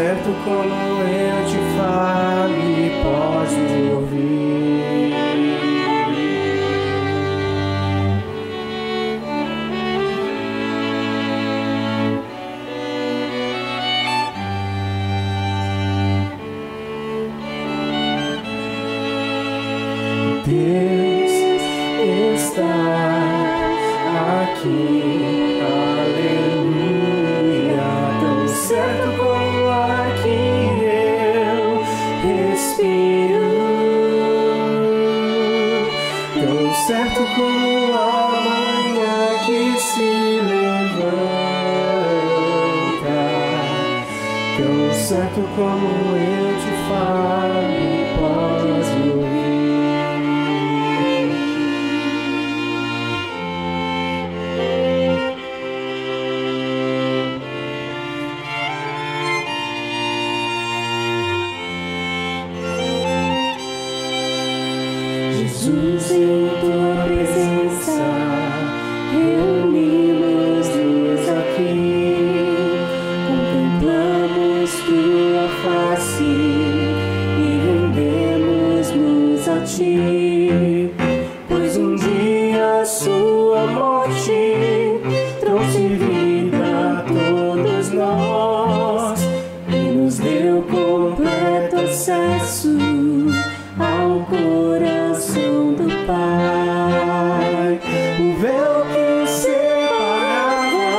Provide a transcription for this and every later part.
certo como eu te falo e posso ouvir. Deus está aqui, aleluia, tão certo como o ar que eu respiro, tão certo como a manhã que se levanta, tão certo como eu te falo e posso ouvir. Jesus, em tua presença, reunimos-nos aqui, contemplamos tua face e rendemos-nos a ti, pois um dia a sua morte trouxe vida a todos nós e nos deu completo acesso ao coração do Pai. O véu que separava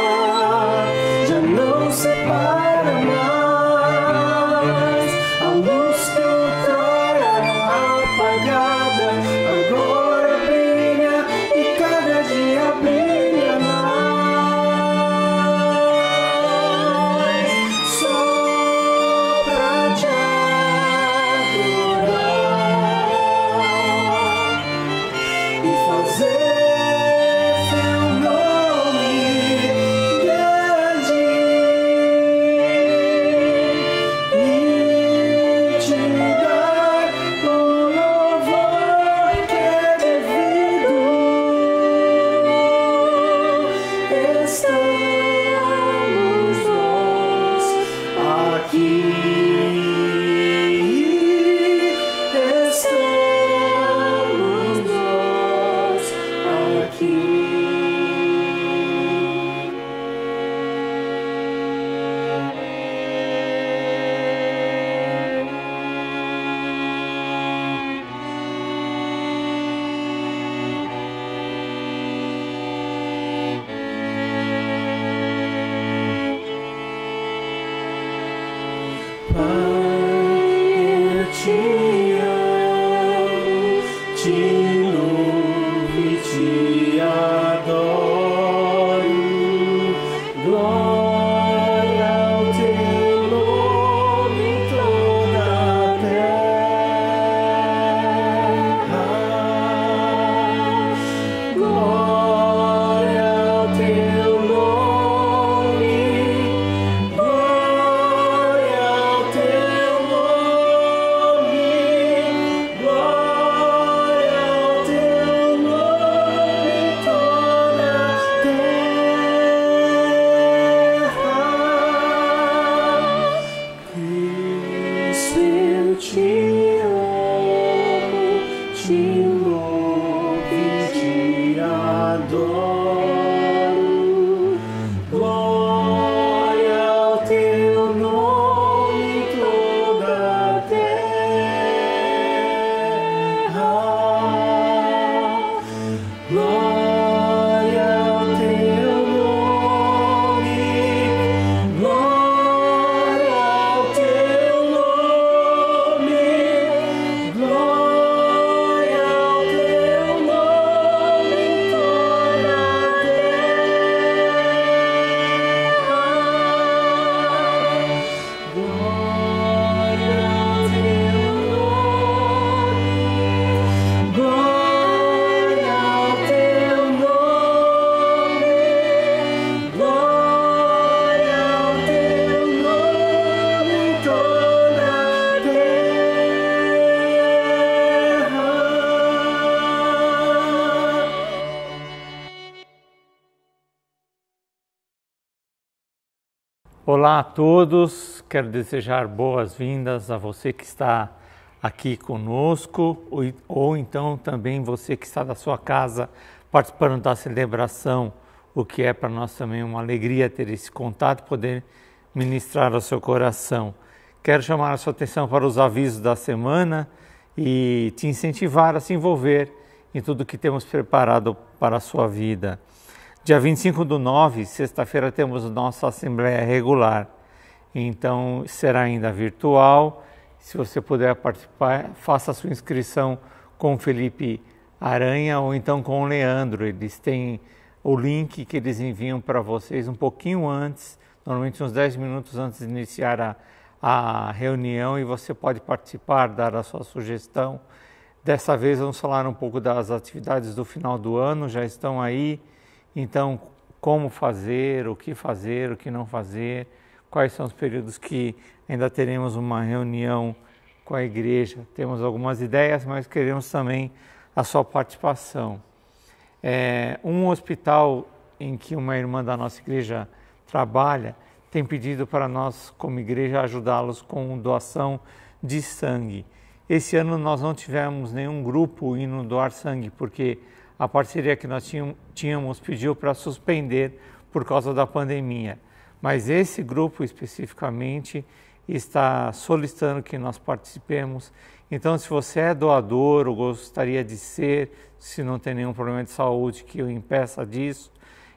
já não separa mais. A luz que outrora apagada agora brilha e cada dia brilha mais. Só pra te Olá a todos, quero desejar boas-vindas a você que está aqui conosco ou então também você que está da sua casa participando da celebração, o que é para nós também uma alegria ter esse contato, poder ministrar ao seu coração. Quero chamar a sua atenção para os avisos da semana e te incentivar a se envolver em tudo que temos preparado para a sua vida. Dia 25/9, sexta-feira, temos nossa Assembleia Regular, então será ainda virtual. Se você puder participar, faça a sua inscrição com o Felipe Aranha ou então com o Leandro. Eles têm o link que eles enviam para vocês um pouquinho antes, normalmente uns 10 minutos antes de iniciar a reunião, e você pode participar, dar a sua sugestão. Dessa vez vamos falar um pouco das atividades do final do ano, já estão aí. Então, como fazer, o que não fazer, quais são os períodos que ainda teremos uma reunião com a igreja. Temos algumas ideias, mas queremos também a sua participação. Um hospital em que uma irmã da nossa igreja trabalha tem pedido para nós, como igreja, ajudá-los com doação de sangue. Esse ano nós não tivemos nenhum grupo indo doar sangue, porque a parceria que nós tínhamos pediu para suspender por causa da pandemia. Mas esse grupo especificamente está solicitando que nós participemos. Então, se você é doador ou gostaria de ser, se não tem nenhum problema de saúde que o impeça disso,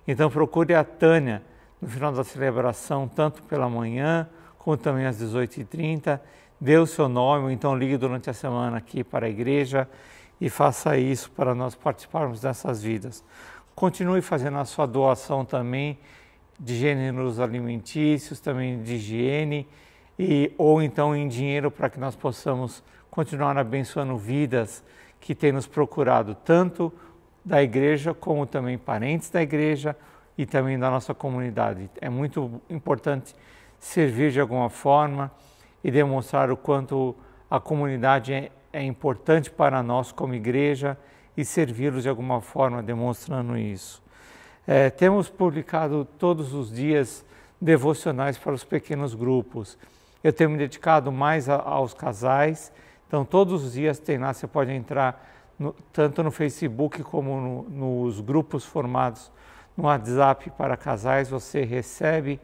então procure a Tânia no final da celebração, tanto pela manhã como também às 18h30. Dê o seu nome, ou então ligue durante a semana aqui para a igreja e faça isso para nós participarmos dessas vidas. Continue fazendo a sua doação também de gêneros alimentícios, também de higiene, ou então em dinheiro, para que nós possamos continuar abençoando vidas que têm nos procurado, tanto da igreja como também parentes da igreja e também da nossa comunidade. É muito importante servir de alguma forma e demonstrar o quanto a comunidade é importante para nós como igreja e servi-los de alguma forma, demonstrando isso. Temos publicado todos os dias devocionais para os pequenos grupos. Eu tenho me dedicado mais aos casais, então todos os dias tem lá, você pode entrar tanto no Facebook como nos grupos formados no WhatsApp para casais, você recebe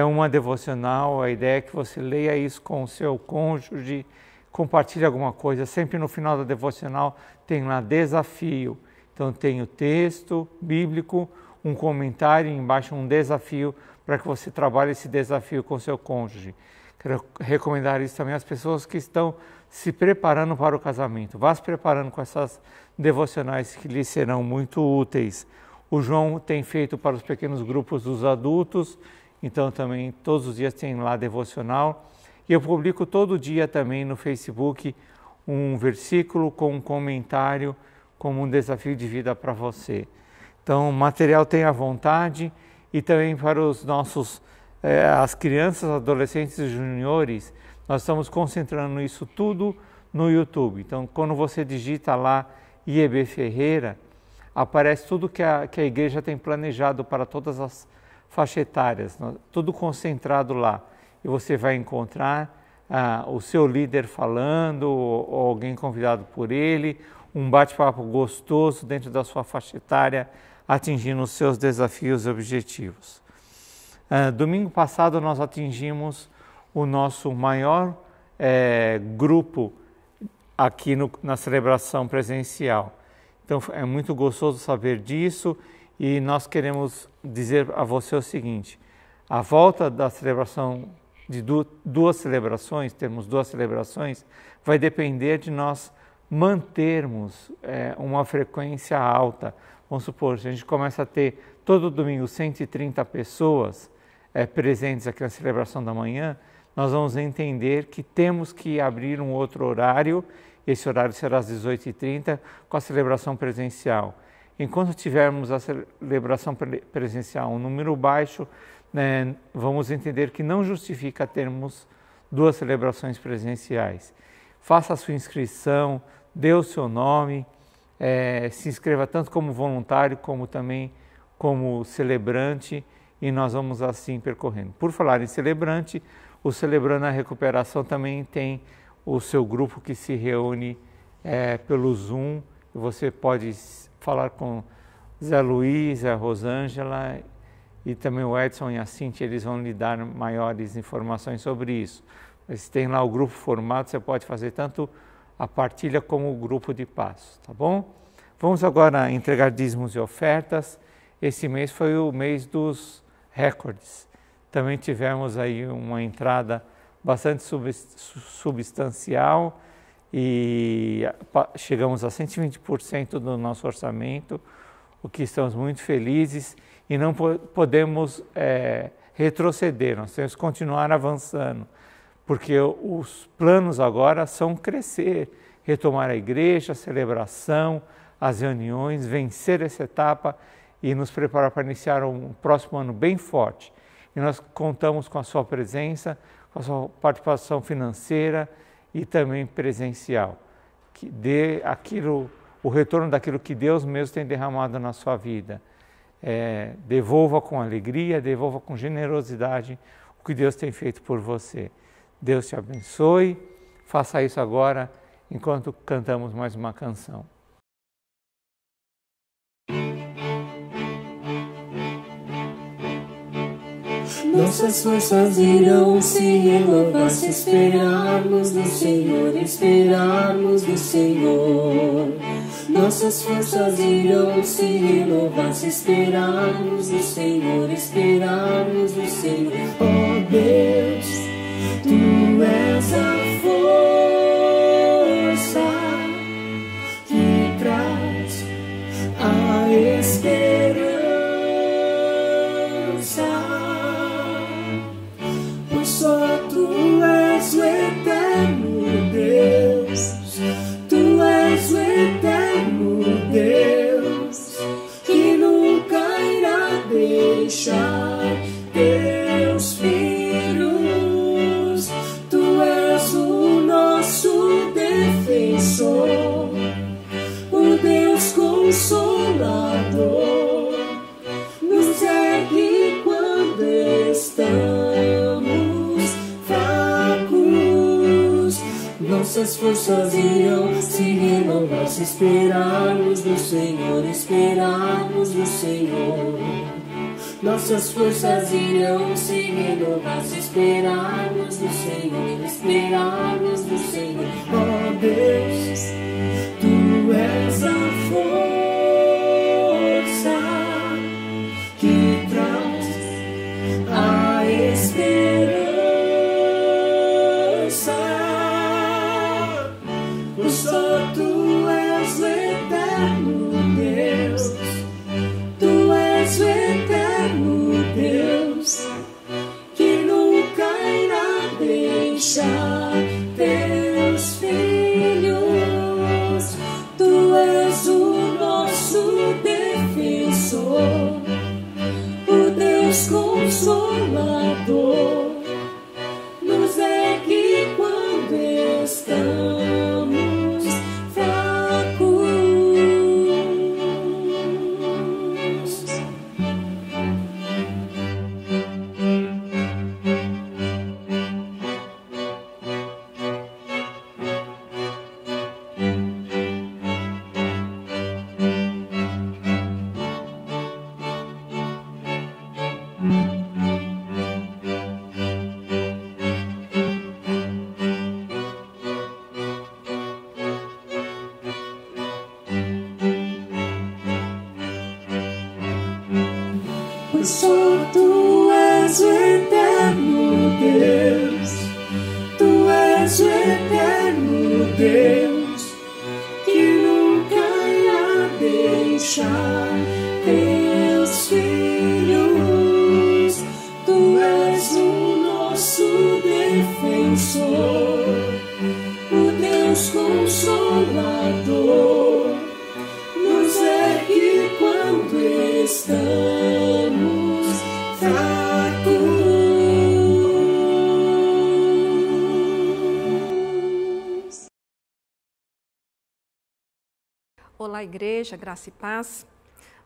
uma devocional. A ideia é que você leia isso com o seu cônjuge, compartilhe alguma coisa. Sempre no final da devocional tem lá desafio. Então tem o texto bíblico, um comentário e embaixo um desafio para que você trabalhe esse desafio com seu cônjuge. Quero recomendar isso também às pessoas que estão se preparando para o casamento. Vá se preparando com essas devocionais que lhes serão muito úteis. O João tem feito para os pequenos grupos dos adultos, então também todos os dias tem lá devocional. E eu publico todo dia também no Facebook um versículo com um comentário, como um desafio de vida para você. Então, o material tem à vontade, e também para os nossos, as crianças, adolescentes e juniores, nós estamos concentrando isso tudo no YouTube. Então, quando você digita lá IEB Ferreira, aparece tudo que a igreja tem planejado para todas as faixas etárias, tudo concentrado lá. E você vai encontrar o seu líder falando, ou alguém convidado por ele, um bate-papo gostoso dentro da sua faixa etária, atingindo os seus desafios e objetivos. Domingo passado nós atingimos o nosso maior grupo aqui na celebração presencial. Então é muito gostoso saber disso, e nós queremos dizer a você o seguinte: a volta da celebração de duas celebrações, temos duas celebrações, vai depender de nós mantermos uma frequência alta. Vamos supor, se a gente começa a ter todo domingo 130 pessoas presentes aqui na celebração da manhã, nós vamos entender que temos que abrir um outro horário. Esse horário será às 18h30, com a celebração presencial. Enquanto tivermos a celebração presencial um número baixo, vamos entender que não justifica termos duas celebrações presenciais. Faça a sua inscrição, dê o seu nome, se inscreva tanto como voluntário como também como celebrante, e nós vamos assim percorrendo. Por falar em celebrante, o Celebrando a Recuperação também tem o seu grupo que se reúne pelo Zoom. Você pode falar com Zé Luiz, a Rosângela e também o Edson e a Cintia, eles vão lhe dar maiores informações sobre isso. Mas tem lá o grupo formado, você pode fazer tanto a partilha como o grupo de passos, tá bom? Vamos agora entregar dízimos e ofertas. Esse mês foi o mês dos recordes. Também tivemos aí uma entrada bastante substancial e chegamos a 120% do nosso orçamento, o que estamos muito felizes e não podemos retroceder, nós temos que continuar avançando, porque os planos agora são crescer, retomar a igreja, a celebração, as reuniões, vencer essa etapa e nos preparar para iniciar um próximo ano bem forte. E nós contamos com a sua presença, com a sua participação financeira e também presencial, que dê o retorno daquilo que Deus mesmo tem derramado na sua vida. Devolva com alegria, devolva com generosidade o que Deus tem feito por você. Deus te abençoe, faça isso agora enquanto cantamos mais uma canção. Nossas forças irão se renovar se esperarmos no Senhor, esperarmos no Senhor. Nossas forças irão se renovar se esperarmos no Senhor, esperarmos no Senhor. Oh Deus, Tu és a força que traz a esperança. Só Tu és o eterno Deus, Tu és o eterno Deus, que nunca irá deixar Teus filhos. Tu és o nosso defensor, o Deus Consolador, nos ergue quando estamos. Nossas forças irão se renovar se esperarmos no Senhor, esperarmos no Senhor. Nossas forças irão se renovar se esperarmos no Senhor, esperarmos no Senhor. Oh Deus, Tu és a força que traz a esperança. Só Tu és o eterno Deus, Tu és o eterno Deus, que nunca irá deixar Teus filhos. Tu és o nosso defensor, o Deus Consolador, nos ergue quando estamos. Só Tu és o eterno Deus, Tu és o eterno Deus, que nunca irá deixar Teus filhos. Tu és o nosso defensor, o Deus Consolador, nos ergue quando estamos fracos. Olá, igreja, graça e paz.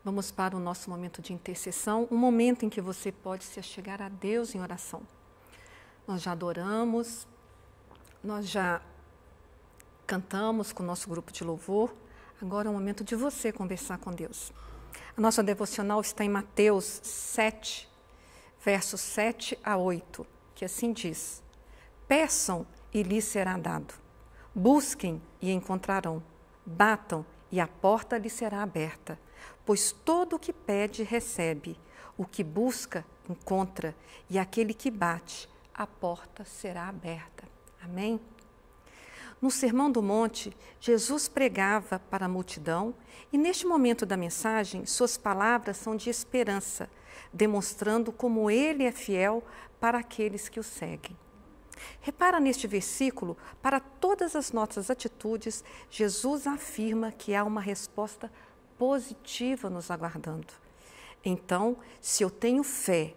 Vamos para o nosso momento de intercessão, um momento em que você pode se achegar a Deus em oração. Nós já adoramos, nós já cantamos com o nosso grupo de louvor, agora é o momento de você conversar com Deus. A nossa devocional está em Mateus 7, versos 7 a 8, que assim diz: Peçam e lhes será dado, busquem e encontrarão, batam e a porta lhe será aberta. Pois todo o que pede, recebe, o que busca, encontra, e aquele que bate, a porta será aberta. Amém? No Sermão do Monte, Jesus pregava para a multidão e, neste momento da mensagem, suas palavras são de esperança, demonstrando como ele é fiel para aqueles que o seguem. Repara neste versículo, para todas as nossas atitudes, Jesus afirma que há uma resposta positiva nos aguardando. Então, se eu tenho fé,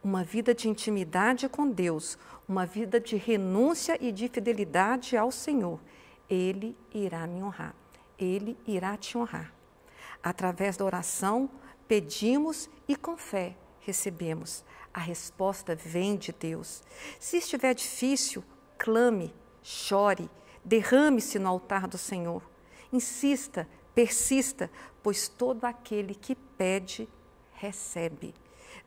uma vida de intimidade com Deus, uma vida de renúncia e de fidelidade ao Senhor, Ele irá me honrar, Ele irá te honrar. Através da oração, pedimos e com fé recebemos. A resposta vem de Deus. Se estiver difícil, clame, chore, derrame-se no altar do Senhor. Insista, persista, pois todo aquele que pede, recebe.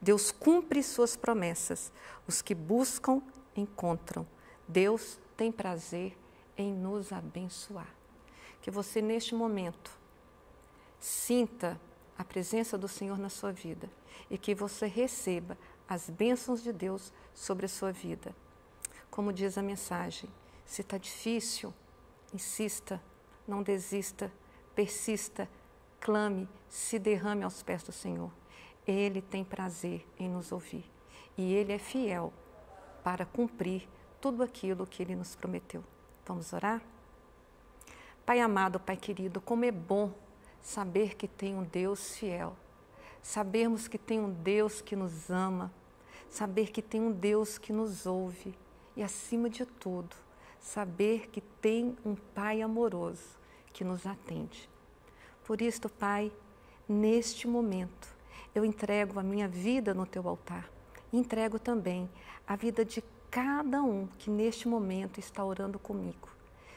Deus cumpre suas promessas. Os que buscam, encontram. Deus tem prazer em nos abençoar. Que você, neste momento, sinta a presença do Senhor na sua vida e que você receba as bênçãos de Deus sobre a sua vida. Como diz a mensagem, se está difícil, insista, não desista, persista, clame, se derrame aos pés do Senhor. Ele tem prazer em nos ouvir e Ele é fiel para cumprir tudo aquilo que Ele nos prometeu. Vamos orar? Pai amado, Pai querido, como é bom saber que tem um Deus fiel, sabermos que tem um Deus que nos ama, saber que tem um Deus que nos ouve e, acima de tudo, saber que tem um Pai amoroso que nos atende. Por isto, Pai, neste momento, eu entrego a minha vida no Teu altar. Entrego também a vida de cada um que neste momento está orando comigo,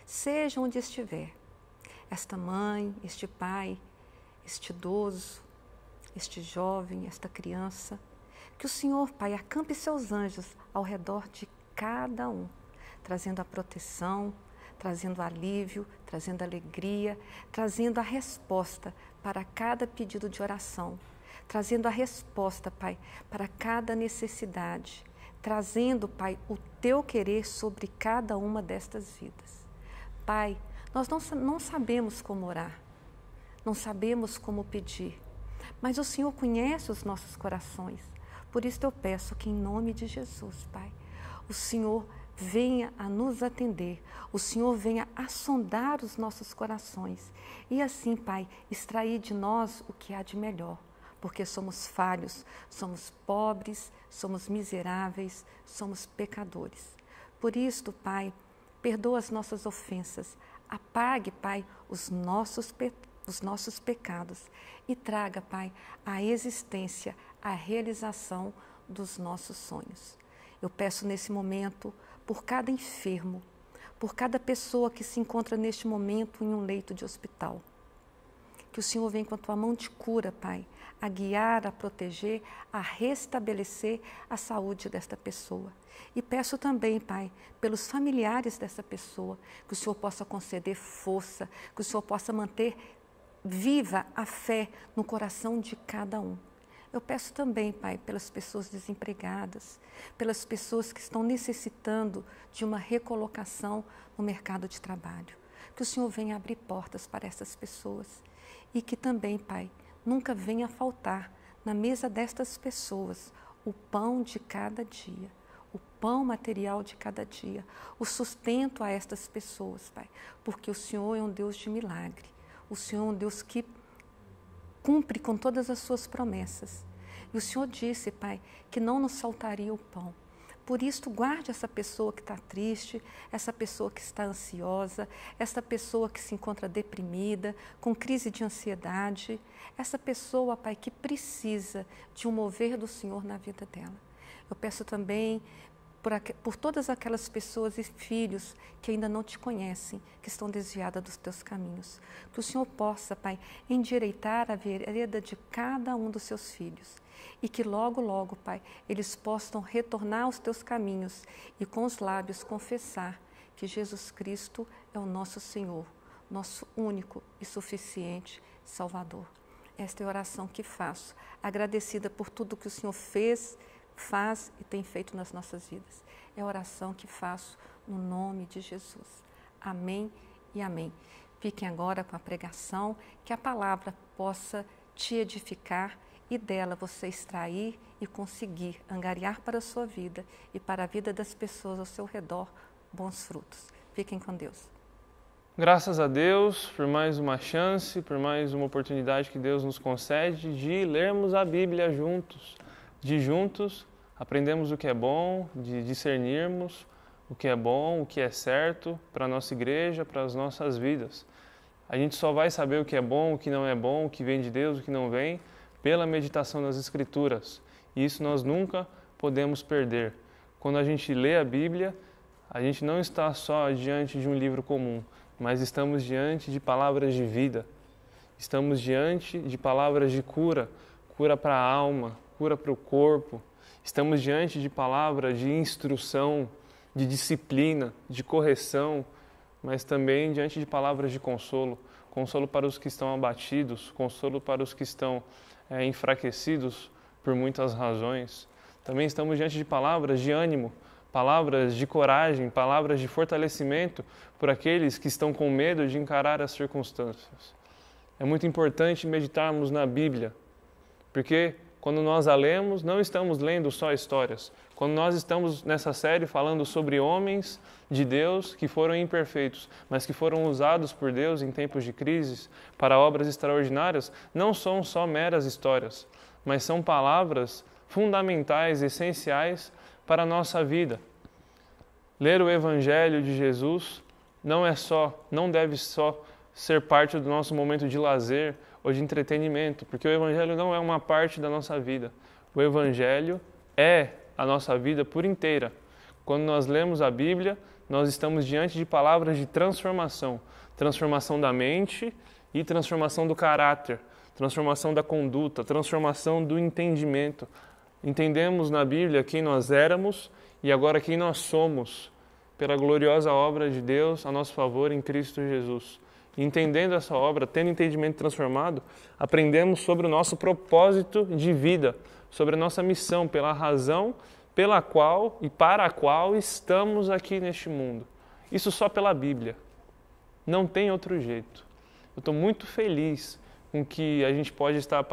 seja onde estiver. Esta mãe, este pai, este idoso, este jovem, esta criança, que o Senhor, Pai, acampe seus anjos ao redor de cada um, trazendo a proteção, trazendo alívio, trazendo alegria, trazendo a resposta para cada pedido de oração, trazendo a resposta, Pai, para cada necessidade, trazendo, Pai, o Teu querer sobre cada uma destas vidas. Pai, nós não sabemos como orar, não sabemos como pedir, mas o Senhor conhece os nossos corações. Por isso eu peço que, em nome de Jesus, Pai, o Senhor venha a nos atender, o Senhor venha a sondar os nossos corações e assim, Pai, extrair de nós o que há de melhor, porque somos falhos, somos pobres, somos miseráveis, somos pecadores. Por isto, Pai, perdoa as nossas ofensas, apague, Pai, os nossos pecados e traga, Pai, a existência, a realização dos nossos sonhos. Eu peço nesse momento por cada enfermo, por cada pessoa que se encontra neste momento em um leito de hospital. Que o Senhor venha com a Tua mão de cura, Pai, a guiar, a proteger, a restabelecer a saúde desta pessoa. E peço também, Pai, pelos familiares dessa pessoa, que o Senhor possa conceder força, que o Senhor possa manter viva a fé no coração de cada um. Eu peço também, Pai, pelas pessoas desempregadas, pelas pessoas que estão necessitando de uma recolocação no mercado de trabalho. Que o Senhor venha abrir portas para essas pessoas e que também, Pai, nunca venha faltar na mesa destas pessoas o pão de cada dia, o pão material de cada dia, o sustento a estas pessoas, Pai, porque o Senhor é um Deus de milagre, o Senhor é um Deus que cumpre com todas as suas promessas. E o Senhor disse, Pai, que não nos faltaria o pão. Por isso, guarde essa pessoa que está triste, essa pessoa que está ansiosa, essa pessoa que se encontra deprimida, com crise de ansiedade, essa pessoa, Pai, que precisa de um mover do Senhor na vida dela. Eu peço também por todas aquelas pessoas e filhos que ainda não te conhecem, que estão desviadas dos teus caminhos. Que o Senhor possa, Pai, endireitar a vereda de cada um dos seus filhos. E que logo, logo, Pai, eles possam retornar aos teus caminhos e com os lábios confessar que Jesus Cristo é o nosso Senhor, nosso único e suficiente Salvador. Esta é a oração que faço, agradecida por tudo que o Senhor fez, faz e tem feito nas nossas vidas. É a oração que faço no nome de Jesus. Amém e amém. Fiquem agora com a pregação, que a palavra possa te edificar e dela você extrair e conseguir angariar para a sua vida e para a vida das pessoas ao seu redor bons frutos. Fiquem com Deus. Graças a Deus por mais uma chance, por mais uma oportunidade que Deus nos concede de lermos a Bíblia juntos. De juntos aprendemos o que é bom, de discernirmos o que é bom, o que é certo para a nossa igreja, para as nossas vidas. A gente só vai saber o que é bom, o que não é bom, o que vem de Deus, o que não vem, pela meditação das Escrituras. E isso nós nunca podemos perder. Quando a gente lê a Bíblia, a gente não está só diante de um livro comum, mas estamos diante de palavras de vida. Estamos diante de palavras de cura, cura para a alma, cura para o corpo. Estamos diante de palavras de instrução, de disciplina, de correção, mas também diante de palavras de consolo. Consolo para os que estão abatidos, consolo para os que estão enfraquecidos por muitas razões. Também estamos diante de palavras de ânimo, palavras de coragem, palavras de fortalecimento por aqueles que estão com medo de encarar as circunstâncias. É muito importante meditarmos na Bíblia, porque quando nós a lemos, não estamos lendo só histórias. Quando nós estamos nessa série falando sobre homens de Deus que foram imperfeitos, mas que foram usados por Deus em tempos de crises para obras extraordinárias, não são só meras histórias, mas são palavras fundamentais, essenciais para a nossa vida. Ler o Evangelho de Jesus não deve só ser parte do nosso momento de lazer ou de entretenimento, porque o Evangelho não é uma parte da nossa vida. O Evangelho é a nossa vida por inteira. Quando nós lemos a Bíblia, nós estamos diante de palavras de transformação. Transformação da mente e transformação do caráter, transformação da conduta, transformação do entendimento. Entendemos na Bíblia quem nós éramos e agora quem nós somos, pela gloriosa obra de Deus a nosso favor em Cristo Jesus. Entendendo essa obra, tendo entendimento transformado, aprendemos sobre o nosso propósito de vida, sobre a nossa missão, pela razão pela qual e para a qual estamos aqui neste mundo. Isso só pela Bíblia. Não tem outro jeito. Eu estou muito feliz com que a gente pode estar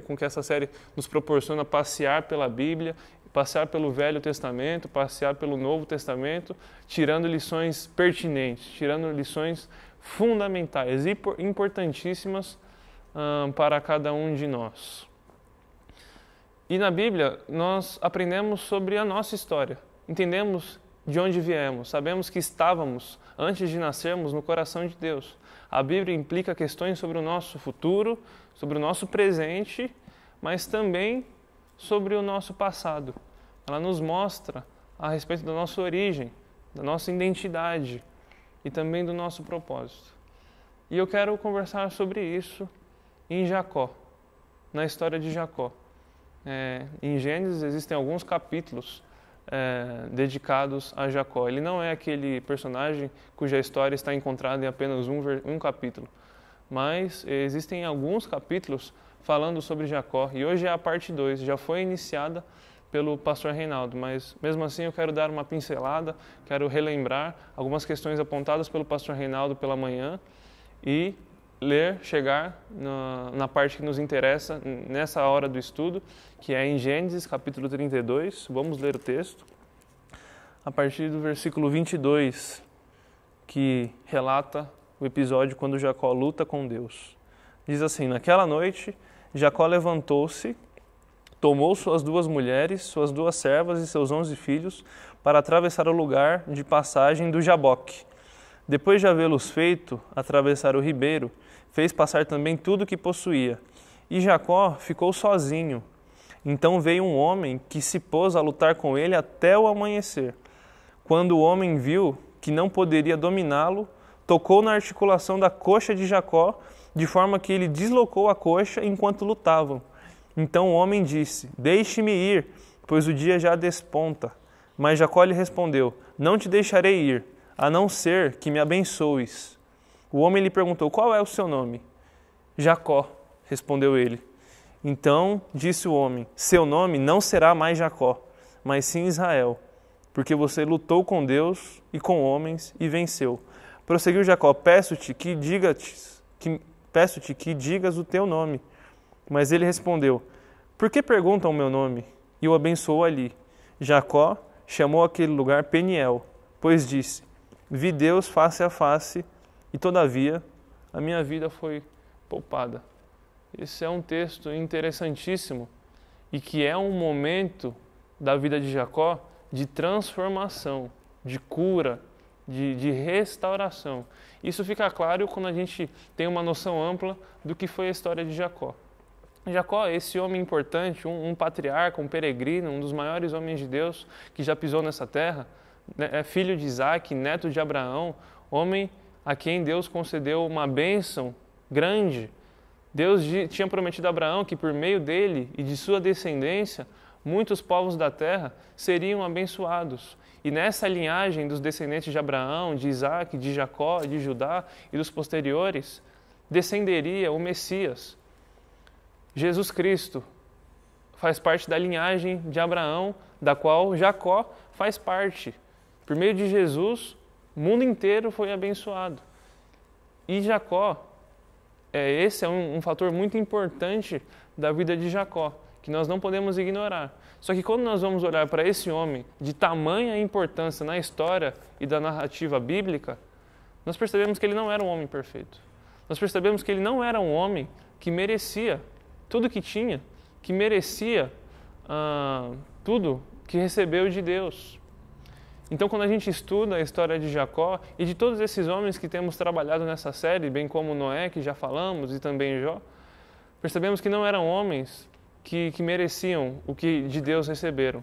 com que essa série nos proporciona passear pela Bíblia, passear pelo Velho Testamento, passear pelo Novo Testamento, tirando lições pertinentes, tirando lições fundamentais e importantíssimas para cada um de nós. E na Bíblia nós aprendemos sobre a nossa história, entendemos de onde viemos, sabemos que estávamos, antes de nascermos, no coração de Deus. A Bíblia implica questões sobre o nosso futuro, sobre o nosso presente, mas também sobre o nosso passado. Ela nos mostra a respeito da nossa origem, da nossa identidade e também do nosso propósito. E eu quero conversar sobre isso em Jacó, na história de Jacó. Em Gênesis existem alguns capítulos dedicados a Jacó. Ele não é aquele personagem cuja história está encontrada em apenas um capítulo, mas existem alguns capítulos falando sobre Jacó, e hoje é a parte 2, já foi iniciada pelo pastor Reinaldo, mas mesmo assim eu quero dar uma pincelada, quero relembrar algumas questões apontadas pelo pastor Reinaldo pela manhã e chegar na parte que nos interessa nessa hora do estudo, que é em Gênesis capítulo 32, vamos ler o texto, a partir do versículo 22, que relata o episódio quando Jacó luta com Deus. Diz assim: naquela noite, Jacó levantou-se tomou suas 2 mulheres, suas 2 servas e seus 11 filhos para atravessar o lugar de passagem do Jaboque. Depois de havê-los feito atravessar o ribeiro, fez passar também tudo o que possuía. E Jacó ficou sozinho. Então veio um homem que se pôs a lutar com ele até o amanhecer. Quando o homem viu que não poderia dominá-lo, tocou na articulação da coxa de Jacó, de forma que ele deslocou a coxa enquanto lutavam. Então o homem disse: deixe-me ir, pois o dia já desponta. Mas Jacó lhe respondeu: não te deixarei ir, a não ser que me abençoes. O homem lhe perguntou: qual é o seu nome? Jacó, respondeu ele. Então disse o homem: seu nome não será mais Jacó, mas sim Israel, porque você lutou com Deus e com homens e venceu. Prosseguiu Jacó: peço-te que digas o teu nome. Mas ele respondeu: por que perguntam o meu nome? E o abençoou ali. Jacó chamou aquele lugar Peniel, pois disse: vi Deus face a face, e todavia a minha vida foi poupada. Esse é um texto interessantíssimo e que é um momento da vida de Jacó de transformação, de cura, de restauração. Isso fica claro quando a gente tem uma noção ampla do que foi a história de Jacó. Jacó, esse homem importante, um patriarca, um peregrino, um dos maiores homens de Deus que já pisou nessa terra, é filho de Isaac, neto de Abraão, homem a quem Deus concedeu uma bênção grande. Deus tinha prometido a Abraão que por meio dele e de sua descendência, muitos povos da terra seriam abençoados. E nessa linhagem dos descendentes de Abraão, de Isaac, de Jacó, de Judá e dos posteriores, descenderia o Messias. Jesus Cristo faz parte da linhagem de Abraão, da qual Jacó faz parte. Por meio de Jesus, o mundo inteiro foi abençoado. E Jacó, esse é um fator muito importante da vida de Jacó, que nós não podemos ignorar. Só que quando nós vamos olhar para esse homem de tamanha importância na história e da narrativa bíblica, nós percebemos que ele não era um homem perfeito. Nós percebemos que ele não era um homem que merecia tudo que tinha, que merecia tudo que recebeu de Deus. Então, quando a gente estuda a história de Jacó e de todos esses homens que temos trabalhado nessa série, bem como Noé, que já falamos, e também Jó, percebemos que não eram homens que mereciam o que de Deus receberam.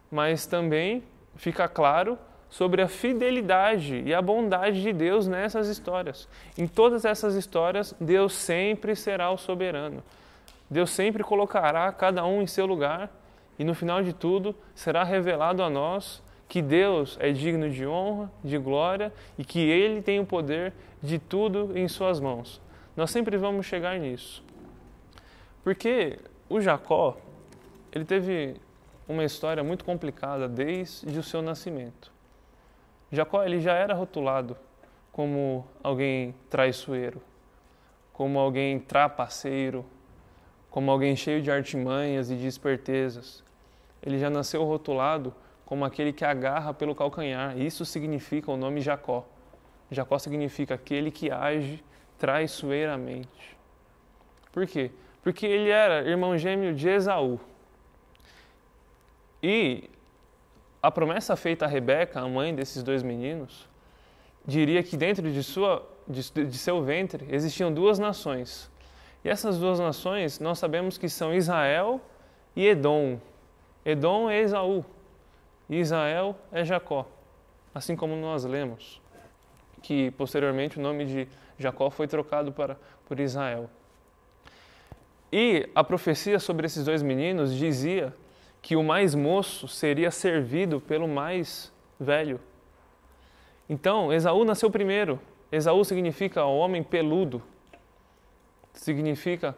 Mas também fica claro sobre a fidelidade e a bondade de Deus nessas histórias. Em todas essas histórias, Deus sempre será o soberano. Deus sempre colocará cada um em seu lugar e no final de tudo será revelado a nós que Deus é digno de honra, de glória e que Ele tem o poder de tudo em suas mãos. Nós sempre vamos chegar nisso. Porque o Jacó, ele teve uma história muito complicada desde o seu nascimento. Jacó, ele já era rotulado como alguém traiçoeiro, como alguém trapaceiro, como alguém cheio de artimanhas e de espertezas. Ele já nasceu rotulado como aquele que agarra pelo calcanhar. Isso significa o nome Jacó. Jacó significa aquele que age traiçoeiramente. Por quê? Porque ele era irmão gêmeo de Esaú. E a promessa feita a Rebeca, a mãe desses 2 meninos, diria que dentro de seu ventre existiam 2 nações. E essas 2 nações nós sabemos que são Israel e Edom. Edom é Esaú e Israel é Jacó. Assim como nós lemos que posteriormente o nome de Jacó foi trocado por Israel. E a profecia sobre esses 2 meninos dizia que o mais moço seria servido pelo mais velho. Então, Esaú nasceu primeiro. Esaú significa homem peludo. Significa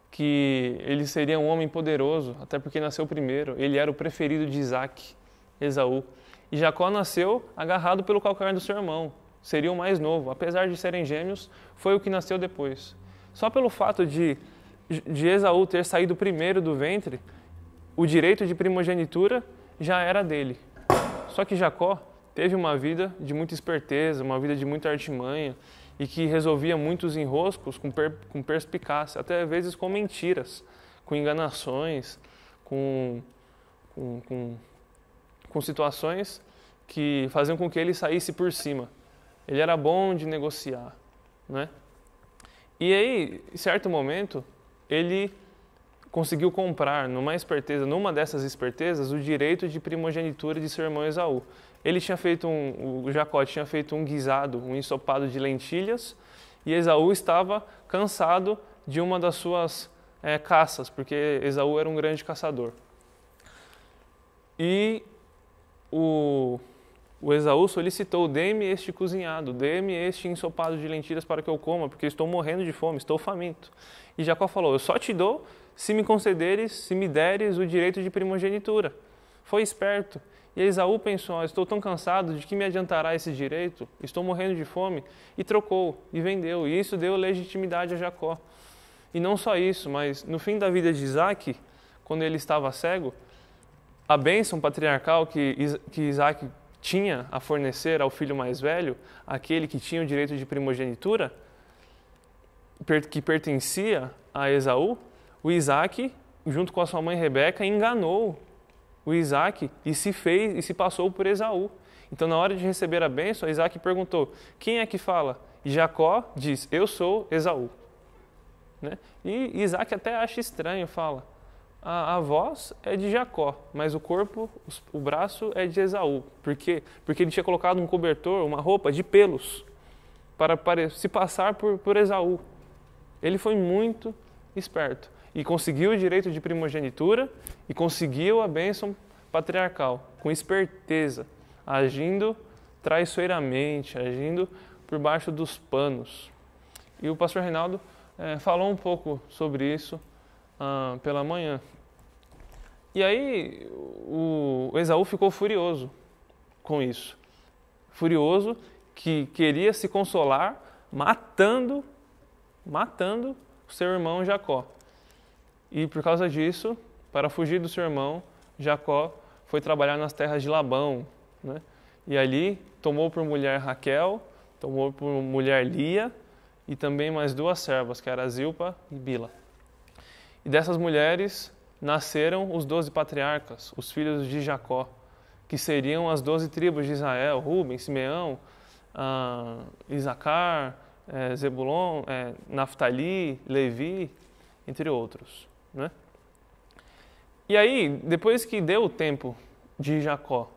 que ele seria um homem poderoso, até porque nasceu primeiro. Ele era o preferido de Isaac, Esaú. E Jacó nasceu agarrado pelo calcanhar do seu irmão. Seria o mais novo. Apesar de serem gêmeos, foi o que nasceu depois. Só pelo fato de Esaú ter saído primeiro do ventre, o direito de primogenitura já era dele. Só que Jacó teve uma vida de muita esperteza, uma vida de muita artimanha e que resolvia muitos enroscos com perspicácia, até às vezes com mentiras, com enganações, com situações que faziam com que ele saísse por cima. Ele era bom de negociar, né? E aí, em certo momento, ele conseguiu comprar, numa dessas espertezas, o direito de primogenitura de seu irmão Esaú. O Jacó tinha feito um guisado, um ensopado de lentilhas, e Esaú estava cansado de uma das suas caças, porque Esaú era um grande caçador. E o Esaú solicitou: dê-me este cozinhado, dê-me este ensopado de lentilhas para que eu coma, porque estou morrendo de fome, estou faminto. E Jacó falou: eu só te dou se me concederes, se me deres o direito de primogenitura. Foi esperto. E Esaú pensou: estou tão cansado, de que me adiantará esse direito? Estou morrendo de fome. E trocou, e vendeu. E isso deu legitimidade a Jacó. E não só isso, mas no fim da vida de Isaac, quando ele estava cego, a bênção patriarcal que Isaac tinha a fornecer ao filho mais velho, aquele que tinha o direito de primogenitura, que pertencia a Esaú, o Isaac, junto com a sua mãe Rebeca, enganou o Isaac e se passou por Esaú. Então, na hora de receber a bênção, Isaac perguntou: quem é que fala? E Jacó diz: eu sou Esaú. Né? E Isaac até acha estranho, fala: a voz é de Jacó, mas o corpo, o braço é de Esaú. Por quê? Porque ele tinha colocado um cobertor, uma roupa de pelos, para se passar por Esaú. Ele foi muito esperto e conseguiu o direito de primogenitura e conseguiu a bênção patriarcal, com esperteza, agindo traiçoeiramente, agindo por baixo dos panos. E o pastor Reinaldo falou um pouco sobre isso pela manhã. E aí o Esaú ficou furioso com isso. Furioso, que queria se consolar matando o seu irmão Jacó. E por causa disso, para fugir do seu irmão, Jacó foi trabalhar nas terras de Labão, né? E ali tomou por mulher Raquel, tomou por mulher Lia e também mais 2 servas, que eram Zilpa e Bila. E dessas mulheres nasceram os 12 patriarcas, os filhos de Jacó, que seriam as 12 tribos de Israel: Ruben, Simeão, Isacar, Zebulon, Naftali, Levi, entre outros. Né? E aí, depois que deu o tempo de Jacó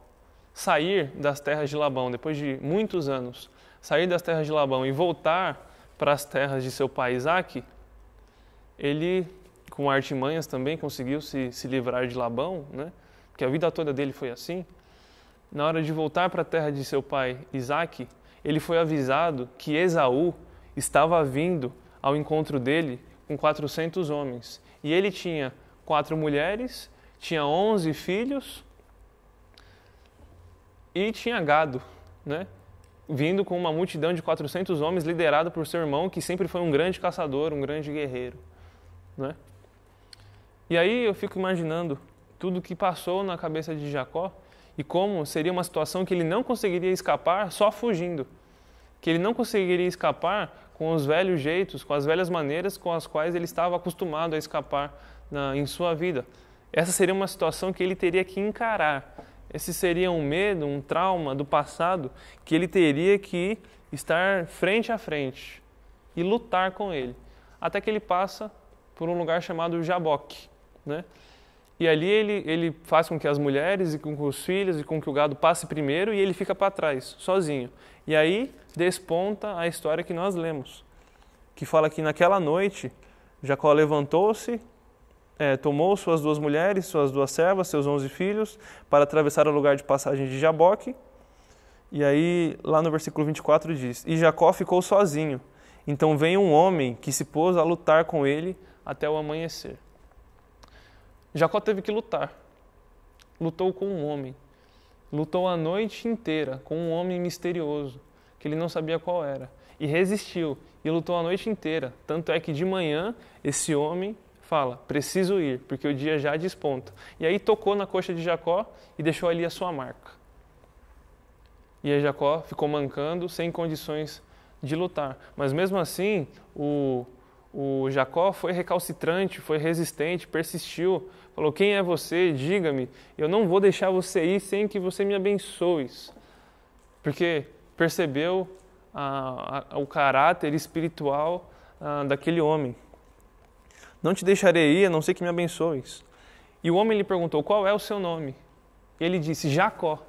sair das terras de Labão, depois de muitos anos, sair das terras de Labão e voltar para as terras de seu pai Isaque, ele, com artimanhas também, conseguiu se livrar de Labão, né? Porque a vida toda dele foi assim. Na hora de voltar para a terra de seu pai Isaque, ele foi avisado que Esaú estava vindo ao encontro dele com 400 homens. E ele tinha 4 mulheres, tinha 11 filhos e tinha gado, né? Vindo com uma multidão de 400 homens, liderado por seu irmão, que sempre foi um grande caçador, um grande guerreiro. Né? E aí eu fico imaginando tudo que passou na cabeça de Jacó e como seria uma situação que ele não conseguiria escapar só fugindo. Que ele não conseguiria escapar com os velhos jeitos, com as velhas maneiras com as quais ele estava acostumado a escapar em sua vida. Essa seria uma situação que ele teria que encarar. Esse seria um medo, um trauma do passado que ele teria que estar frente a frente e lutar com ele. Até que ele passa por um lugar chamado Jaboque, né? E ali ele faz com que as mulheres e com que os filhos e com que o gado passe primeiro e ele fica para trás, sozinho. E aí desponta a história que nós lemos, que fala que naquela noite Jacó levantou-se, tomou suas 2 mulheres, suas 2 servas, seus 11 filhos, para atravessar o lugar de passagem de Jaboque. E aí, lá no versículo 24 diz: e Jacó ficou sozinho. Então veio um homem que se pôs a lutar com ele até o amanhecer. Jacó teve que lutar. Lutou com um homem. Lutou a noite inteira com um homem misterioso, que ele não sabia qual era. E resistiu. E lutou a noite inteira. Tanto é que de manhã, esse homem fala: preciso ir, porque o dia já desponta. E aí tocou na coxa de Jacó e deixou ali a sua marca. E aí Jacó ficou mancando, sem condições de lutar. Mas mesmo assim, o O Jacó foi recalcitrante, foi resistente, persistiu. Falou, quem é você? Diga-me. Eu não vou deixar você ir sem que você me abençoes. Porque percebeu o caráter espiritual daquele homem. Não te deixarei ir, a não ser que me abençoes. E o homem lhe perguntou, qual é o seu nome? E ele disse, Jacó.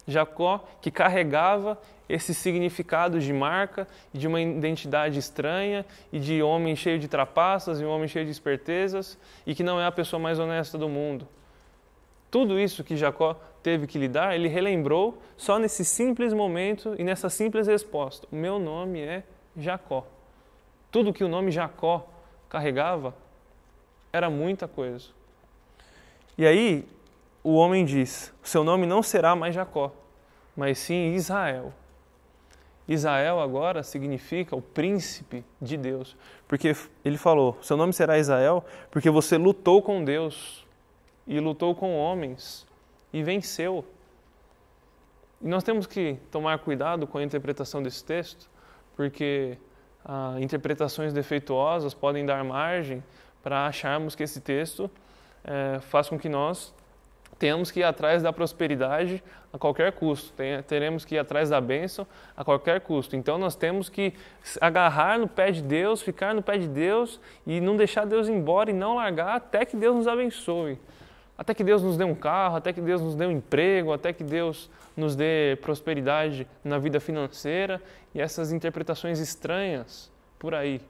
Jacó, que carregava esse significado de marca, de uma identidade estranha, e de homem cheio de trapaças, e um homem cheio de espertezas, e que não é a pessoa mais honesta do mundo. Tudo isso que Jacó teve que lidar, ele relembrou só nesse simples momento e nessa simples resposta. O meu nome é Jacó. Tudo que o nome Jacó carregava era muita coisa. E aí, o homem diz, seu nome não será mais Jacó, mas sim Israel. Israel agora significa o príncipe de Deus. Porque ele falou, seu nome será Israel, porque você lutou com Deus e lutou com homens e venceu. E nós temos que tomar cuidado com a interpretação desse texto, porque interpretações defeituosas podem dar margem para acharmos que esse texto faz com que nós tenhamos que ir atrás da prosperidade a qualquer custo, teremos que ir atrás da bênção a qualquer custo. Então nós temos que agarrar no pé de Deus, ficar no pé de Deus e não deixar Deus ir embora e não largar até que Deus nos abençoe. Até que Deus nos dê um carro, até que Deus nos dê um emprego, até que Deus nos dê prosperidade na vida financeira e essas interpretações estranhas por aí.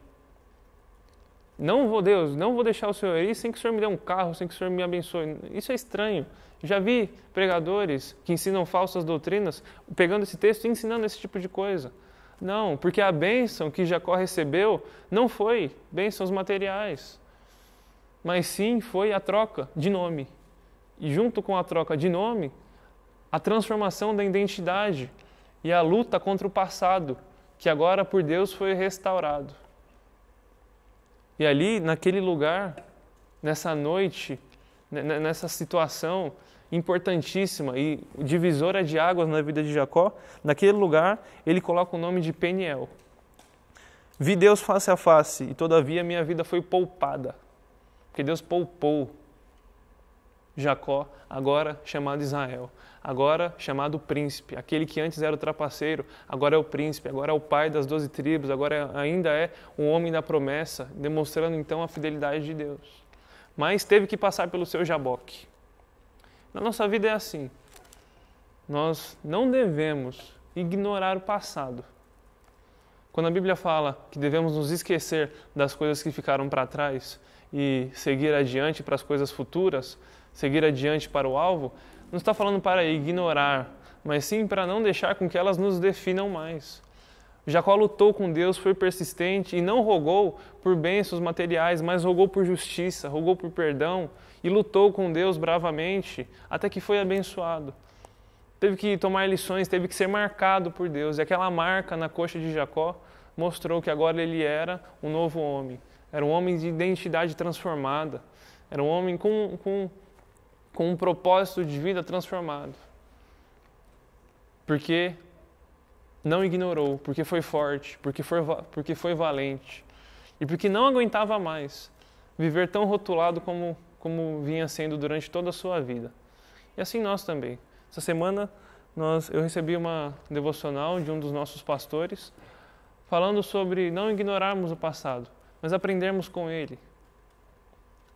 Não vou, Deus, não vou deixar o Senhor ir sem que o Senhor me dê um carro, sem que o Senhor me abençoe. Isso é estranho. Já vi pregadores que ensinam falsas doutrinas, pegando esse texto e ensinando esse tipo de coisa. Não, porque a bênção que Jacó recebeu não foi bênçãos materiais, mas sim foi a troca de nome. E junto com a troca de nome, a transformação da identidade e a luta contra o passado, que agora por Deus foi restaurado. E ali, naquele lugar, nessa noite, nessa situação importantíssima e divisora de águas na vida de Jacó, naquele lugar, ele coloca o nome de Peniel. Vi Deus face a face e todavia minha vida foi poupada. Porque Deus poupou Jacó, agora chamado Israel, agora chamado príncipe, aquele que antes era o trapaceiro, agora é o príncipe, agora é o pai das 12 tribos, agora ainda é um homem da promessa, demonstrando então a fidelidade de Deus. Mas teve que passar pelo seu Jaboque. Na nossa vida é assim, nós não devemos ignorar o passado. Quando a Bíblia fala que devemos nos esquecer das coisas que ficaram para trás e seguir adiante para as coisas futuras, seguir adiante para o alvo, não está falando para ignorar, mas sim para não deixar com que elas nos definam mais. Jacó lutou com Deus, foi persistente e não rogou por bênçãos materiais, mas rogou por justiça, rogou por perdão e lutou com Deus bravamente até que foi abençoado. Teve que tomar lições, teve que ser marcado por Deus. E aquela marca na coxa de Jacó mostrou que agora ele era um novo homem. Era um homem de identidade transformada. Era um homem com um propósito de vida transformado. Porque não ignorou, porque foi forte, porque foi valente. E porque não aguentava mais viver tão rotulado como vinha sendo durante toda a sua vida. E assim nós também. Essa semana eu recebi uma devocional de um dos nossos pastores falando sobre não ignorarmos o passado, mas aprendermos com ele,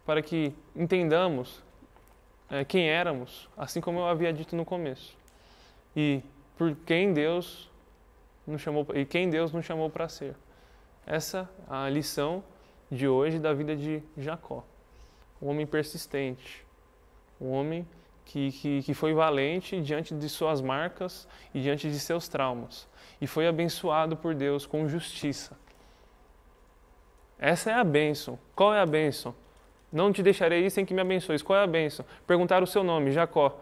para que entendamos quem éramos, assim como eu havia dito no começo, e por quem Deus nos chamou para ser. Essa é a lição de hoje da vida de Jacó, um homem persistente, um homem que foi valente diante de suas marcas e diante de seus traumas, e foi abençoado por Deus com justiça. Essa é a bênção. Qual é a bênção? Não te deixarei ir sem que me abençoes. Qual é a bênção? Perguntar o seu nome, Jacó.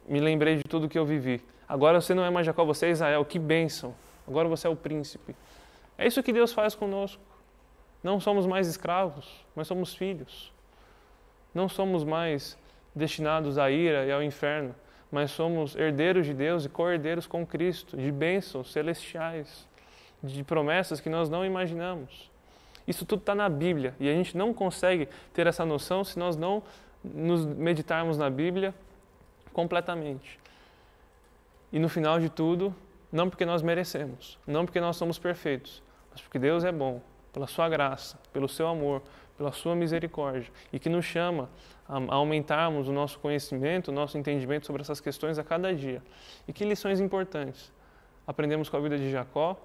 Me lembrei de tudo que eu vivi. Agora você não é mais Jacó, você é Israel. Que bênção. Agora você é o príncipe. É isso que Deus faz conosco. Não somos mais escravos, mas somos filhos. Não somos mais destinados à ira e ao inferno, mas somos herdeiros de Deus e co-herdeiros com Cristo, de bênçãos celestiais. de promessas que nós não imaginamos. Isso tudo está na Bíblia e a gente não consegue ter essa noção se nós não nos meditarmos na Bíblia completamente. E no final de tudo, não porque nós merecemos, não porque nós somos perfeitos, mas porque Deus é bom, pela sua graça, pelo seu amor, pela sua misericórdia, e que nos chama a aumentarmos o nosso conhecimento, o nosso entendimento sobre essas questões a cada dia. E que lições importantes aprendemos com a vida de Jacó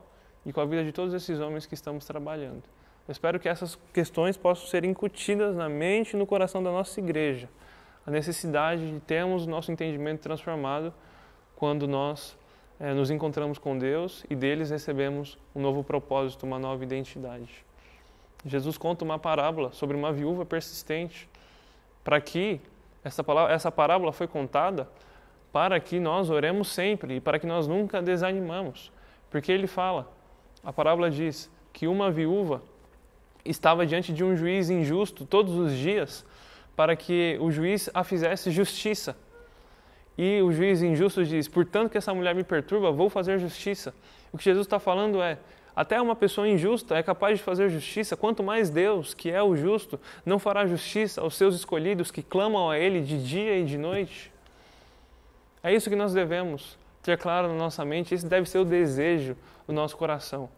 e com a vida de todos esses homens que estamos trabalhando. Eu espero que essas questões possam ser incutidas na mente e no coração da nossa igreja. A necessidade de termos o nosso entendimento transformado quando nós nos encontramos com Deus e deles recebemos um novo propósito, uma nova identidade. Jesus conta uma parábola sobre uma viúva persistente, para que essa parábola foi contada para que nós oremos sempre e para que nós nunca desanimamos. Porque ele fala, a parábola diz que uma viúva estava diante de um juiz injusto todos os dias para que o juiz a fizesse justiça. E o juiz injusto diz, portanto que essa mulher me perturba, vou fazer justiça. O que Jesus está falando é, até uma pessoa injusta é capaz de fazer justiça, quanto mais Deus, que é o justo, não fará justiça aos seus escolhidos que clamam a Ele de dia e de noite. É isso que nós devemos ter claro na nossa mente, esse deve ser o desejo do nosso coração.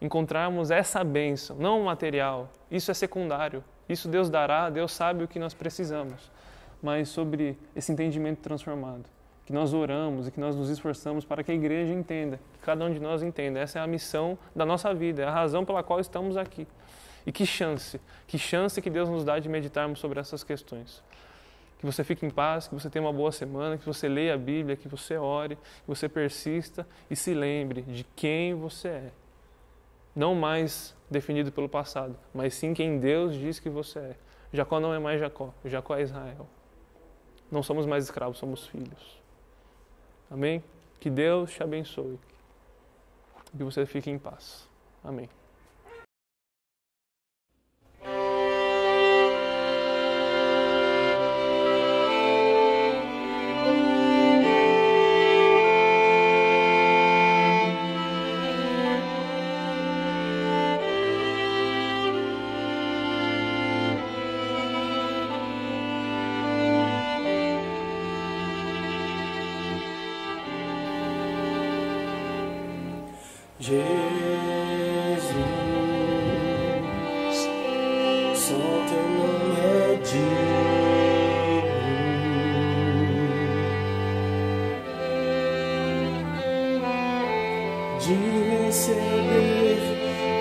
Encontrarmos essa bênção, não o material, isso é secundário, isso Deus dará, Deus sabe o que nós precisamos, mas sobre esse entendimento transformado, que nós oramos e que nós nos esforçamos para que a igreja entenda, que cada um de nós entenda, essa é a missão da nossa vida, é a razão pela qual estamos aqui. E que chance que Deus nos dá de meditarmos sobre essas questões. Que você fique em paz, que você tenha uma boa semana, que você leia a Bíblia, que você ore, que você persista e se lembre de quem você é. Não mais definido pelo passado, mas sim quem Deus diz que você é. Jacó não é mais Jacó, Jacó é Israel. Não somos mais escravos, somos filhos. Amém? Que Deus te abençoe. Que você fique em paz. Amém. Jesus, só teu nome é digno de receber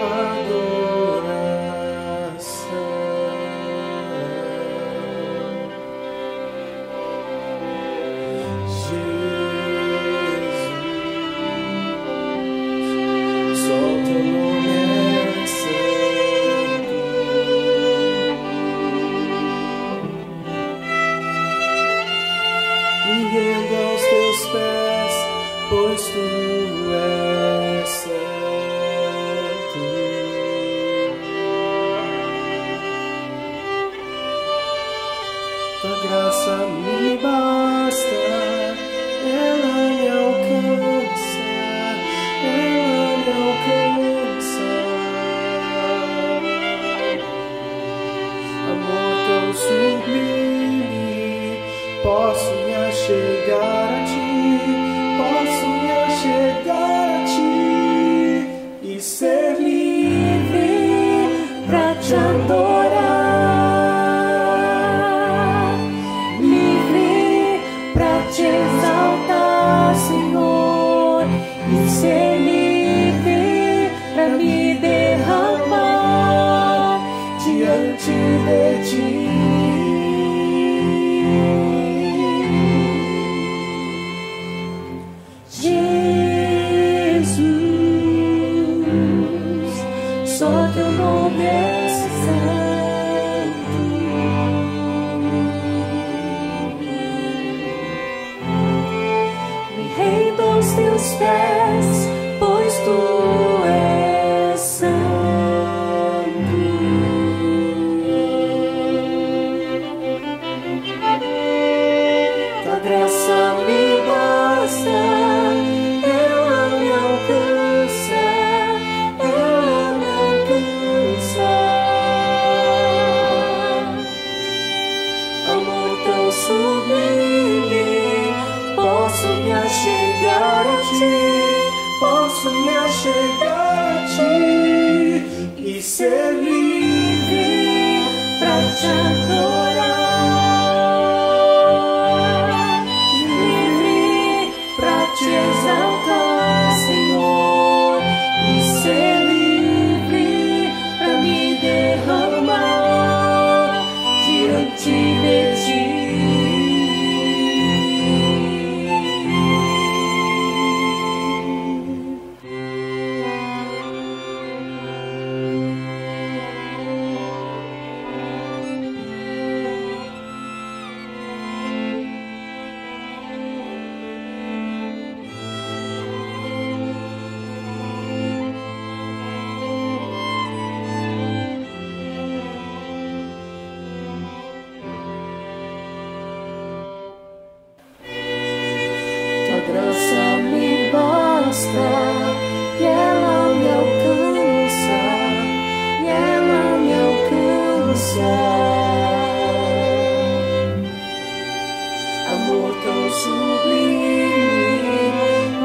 adoração. Pois tu és santo. Tua graça me basta, ela me alcança, ela me alcança. Amor tão sublime, posso me achegar a ti. Posso me achegar a ti e ser livre pra te adorar, livre pra te exaltar, Senhor, e ser livre pra me derramar diante de ti. Só teu nome é santo. ser livre pra te adorar, livre pra te exaltar, Senhor, e ser livre pra me derramar diante de ti. Graça me basta e ela me alcança, e ela me alcança. Amor tão sublime,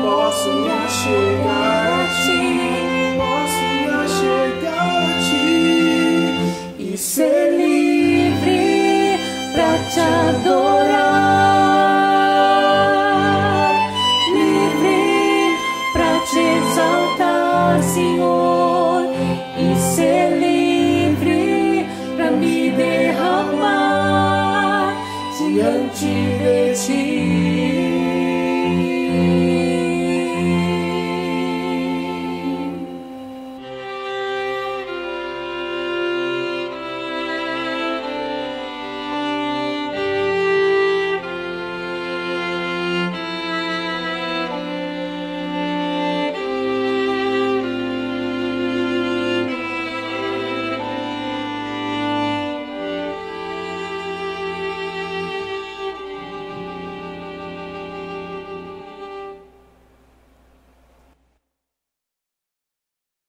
posso me achegar a ti, posso me achegar a ti e ser livre pra te adorar. Senhor, e ser livre pra me derramar diante de ti.